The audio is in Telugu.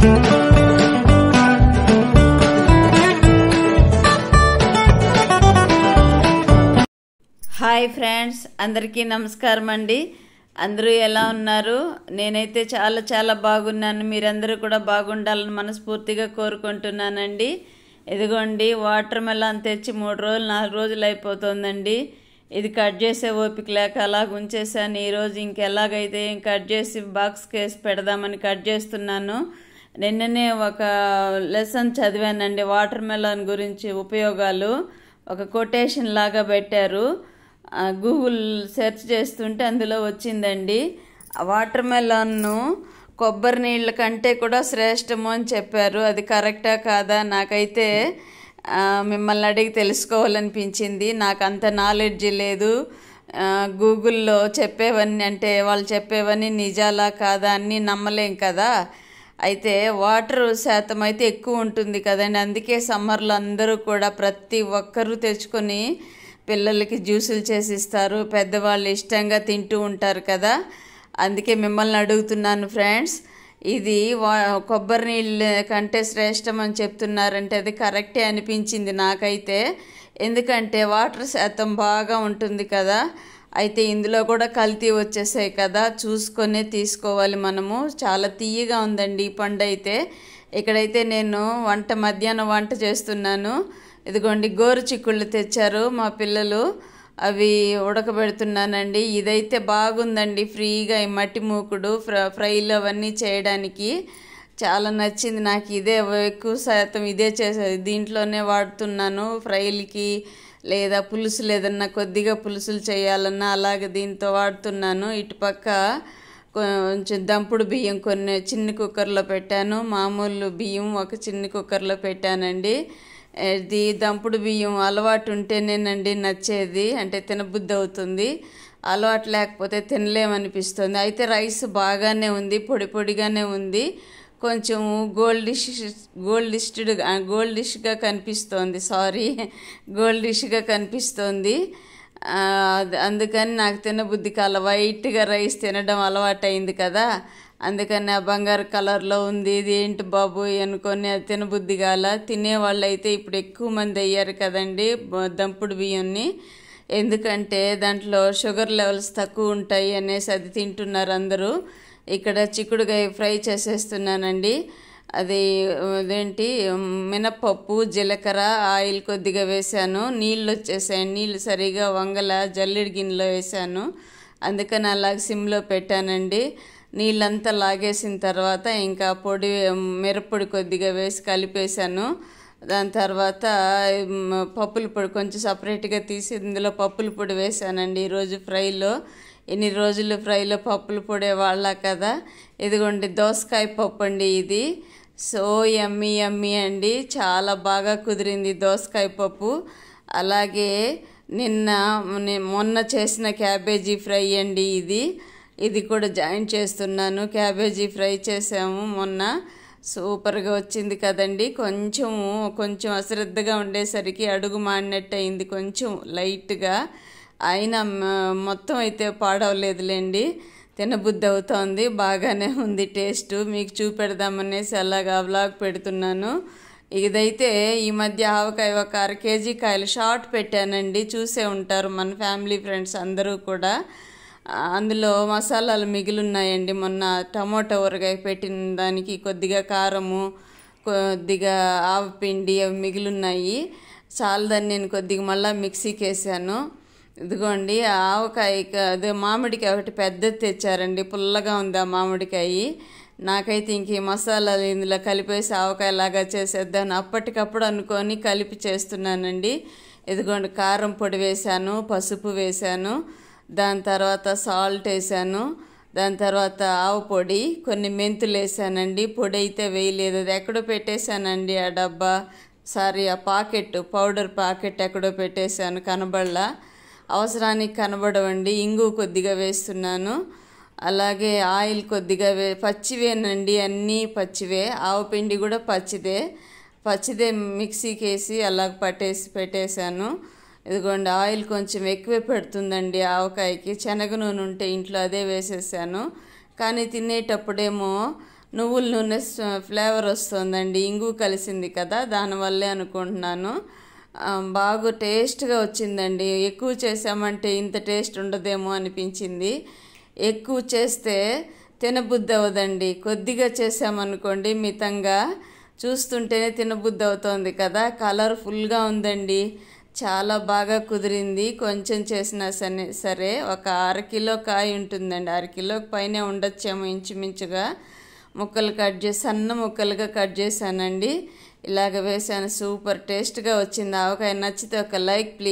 హాయ్ ఫ్రెండ్స్, అందరికీ నమస్కారం అండి. అందరూ ఎలా ఉన్నారు? నేనైతే చాలా చాలా బాగున్నాను. మీరందరూ కూడా బాగుండాలని మనస్ఫూర్తిగా కోరుకుంటున్నానండి. ఇదిగోండి, వాటర్ మెలాన్ తెచ్చి 3-4 రోజులు అయిపోతుందండి. ఇది కట్ చేసే ఓపిక లేక అలాగ ఉంచేసాను. ఈరోజు ఇంకెలాగైతే కట్ చేసి బాక్స్ కేసి పెడదామని కట్ చేస్తున్నాను. నిన్ననే ఒక లెసన్ చదివానండి, వాటర్ మెలాన్ గురించి ఉపయోగాలు. ఒక కొటేషన్ లాగా పెట్టారు. గూగుల్ సెర్చ్ చేస్తుంటే అందులో వచ్చిందండి. వాటర్ మెలాన్ను కొబ్బరి నీళ్ళ కంటే కూడా శ్రేష్టము అని చెప్పారు. అది కరెక్టా కాదా నాకైతే మిమ్మల్ని అడిగి తెలుసుకోవాలనిపించింది. నాకు అంత నాలెడ్జ్ లేదు. గూగుల్లో చెప్పేవన్నీ అంటే వాళ్ళు చెప్పేవన్నీ నిజాలా కాదా అన్నీ నమ్మలేం కదా. అయితే వాటర్ శాతం అయితే ఎక్కువ ఉంటుంది కదండి. అందుకే సమ్మర్లో అందరూ కూడా ప్రతి ఒక్కరూ తెచ్చుకొని పిల్లలకి జ్యూసులు చేసి ఇస్తారు. పెద్దవాళ్ళు ఇష్టంగా తింటూ ఉంటారు కదా. అందుకే మిమ్మల్ని అడుగుతున్నాను ఫ్రెండ్స్, ఇది కొబ్బరి నీళ్ళ కంటే శ్రేష్టం అని చెప్తున్నారంటే అది కరెక్టే అనిపించింది నాకైతే. ఎందుకంటే వాటర్ శాతం బాగా ఉంటుంది కదా. అయితే ఇందులో కూడా కల్తీ వచ్చేసాయి కదా, చూసుకొనే తీసుకోవాలి మనము. చాలా తీయగా ఉందండి ఈ పండు అయితే. ఇక్కడైతే నేను మధ్యాహ్నం వంట చేస్తున్నాను. ఇదిగోండి, గోరు చిక్కుళ్ళు తెచ్చారు మా పిల్లలు, అవి ఉడకబెడుతున్నానండి. ఇదైతే బాగుందండి, ఫ్రీగా ఈ మట్టి మూకుడు ఫ్రైలు అవన్నీ చేయడానికి చాలా నచ్చింది నాకు. ఇదే ఎక్కువ శాతం ఇదే దీంట్లోనే వాడుతున్నాను ఫ్రైలకి, లేదా పులుసులు ఏదన్నా కొద్దిగా పులుసులు చేయాలన్నా అలాగే దీంతో వాడుతున్నాను. ఇటుపక్క కొంచెం దంపుడు బియ్యం కొన్ని చిన్న కుక్కర్లో పెట్టాను, మామూలు బియ్యం ఒక చిన్న కుక్కర్లో పెట్టానండి. ఇది దంపుడు బియ్యం అలవాటు ఉంటేనేనండి నచ్చేది, అంటే తినబుద్ధి అవుతుంది. అలవాటు లేకపోతే తినలేమనిపిస్తుంది. అయితే రైస్ బాగానే ఉంది, పొడి పొడిగానే ఉంది. కొంచెం గోల్డిష్గా కనిపిస్తోంది. అందుకని నాకు తినబుద్ధి కాల, వైట్గా రైస్ తినడం అలవాటు అయింది కదా. అందుకని ఆ బంగారు కలర్లో ఉంది, ఇది ఏంటి బాబు అనుకొని అది తినబుద్ధి కాల. తినేవాళ్ళు అయితే ఇప్పుడు ఎక్కువ మంది అయ్యారు కదండి దంపుడు బియ్యాన్ని. ఎందుకంటే దాంట్లో షుగర్ లెవెల్స్ తక్కువ ఉంటాయి అనేసి అది తింటున్నారు అందరూ. ఇక్కడ చిక్కుడుకాయ ఫ్రై చేసేస్తున్నానండి. అదేంటి మినప్పప్పు, జీలకర్ర, ఆయిల్ కొద్దిగా వేసాను. నీళ్ళు వచ్చేసాయి, నీళ్ళు సరిగా జల్లెడి గిన్నెలో వేసాను. అందుకని అలాగ సిమ్లో పెట్టానండి. నీళ్ళంతా లాగేసిన తర్వాత ఇంకా మిరప్పొడి కొద్దిగా వేసి కలిపేశాను. దాని తర్వాత పప్పుల పొడి కొంచెం సపరేట్గా తీసి ఇందులో పప్పుల పొడి వేసానండి ఈరోజు ఫ్రైలో. ఎన్ని రోజులు ఫ్రైలో పప్పుల పొడి వాళ్ళ కదా. ఇదిగోండి, దోసకాయ పప్పు అండి ఇది. సో యమ్మీ అండి, చాలా బాగా కుదిరింది దోసకాయ పప్పు. అలాగే మొన్న చేసిన క్యాబేజీ ఫ్రై అండి ఇది కూడా జాయిన్ చేస్తున్నాను. క్యాబేజీ ఫ్రై చేసాము మొన్న, సూపర్గా వచ్చింది కదండి. కొంచెం అశ్రద్ధగా ఉండేసరికి అడుగు మాడినట్టు అయింది, కొంచెం లైట్గా. అయినా మొత్తం అయితే పాడవలేదులేండి, తినబుద్ధి అవుతోంది, బాగానే ఉంది టేస్ట్. మీకు చూపెడదామనేసి అలాగా వ్లాగ్ పెడుతున్నాను. ఇదైతే ఈ మధ్య ఆవకాయ ఒక 1/2 కేజీ కాయలు షార్ట్ పెట్టానండి, చూసే ఉంటారు మన ఫ్యామిలీ ఫ్రెండ్స్ అందరూ కూడా. అందులో మసాలాలు మిగిలిన్నాయండి. మొన్న టమోటా ఊరగాయ పెట్టిన దానికి కొద్దిగా కారము, కొద్దిగా ఆవపిండి అవి మిగిలిన్నాయి. చాలదని నేను కొద్దిగా మళ్ళీ మిక్సీకి వేసాను. ఇదిగోండి, అదే మామిడికాయ ఒకటి పెద్దది తెచ్చారండి, పుల్లగా ఉంది ఆ మామిడికాయ. నాకైతే ఇంక ఈ మసాలాలు ఇందులో కలిపేసి ఆవకాయలాగా చేసేద్దాను అప్పటికప్పుడు అనుకొని కలిపి చేస్తున్నానండి. ఇదిగోండి, కారం పొడి వేసాను, పసుపు వేసాను, దాని తర్వాత సాల్ట్ వేసాను, దాని తర్వాత ఆవు పొడి, కొన్ని మెంతులు వేసానండి. పొడి అయితే వేయలేదు, అది ఎక్కడో పెట్టేశానండి ఆ డబ్బా, ఆ పౌడర్ పాకెట్ ఎక్కడో పెట్టేశాను, కనబడలా. అవసరానికి కనబడవండి. ఇంగు కొద్దిగా వేస్తున్నాను. అలాగే ఆయిల్ కొద్దిగా పచ్చివేనండి, అన్నీ పచ్చివే. ఆవు పిండి కూడా పచ్చిదే మిక్సీకి వేసి అలా పెట్టేశాను. ఇదిగోండి, ఆయిల్ కొంచెం ఎక్కువే పెడుతుందండి ఆవకాయకి. శనగ నూనె ఉంటే ఇంట్లో అదే వేసేసాను. కానీ తినేటప్పుడేమో నువ్వుల నూనె ఫ్లేవర్ వస్తుందండి. ఇంగు కలిసింది కదా, దానివల్లే అనుకుంటున్నాను. బాగా టేస్ట్గా వచ్చిందండి. ఎక్కువ చేసామంటే ఇంత టేస్ట్ ఉండదేమో అనిపించింది. ఎక్కువ చేస్తే తినబుద్ధి అవ్వదండి. కొద్దిగా చేసామనుకోండి మితంగా, చూస్తుంటేనే తినబుద్ధి అవుతోంది కదా. కలర్ఫుల్గా ఉందండి, చాలా బాగా కుదిరింది. కొంచెం చేసినా సరే ఒక అరకిలో కాయ ఉంటుందండి, అరకిలోకి పైనే ఉండొచ్చేమో ఇంచుమించుగా. ముక్కలు కట్ చేసి సన్న ముక్కలుగా కట్ చేశానండి. ఇలాగ వేసాను. సూపర్ టేస్ట్గా వచ్చింది. ఆవకాయ నచ్చితే ఒక లైక్ ప్లీజ్.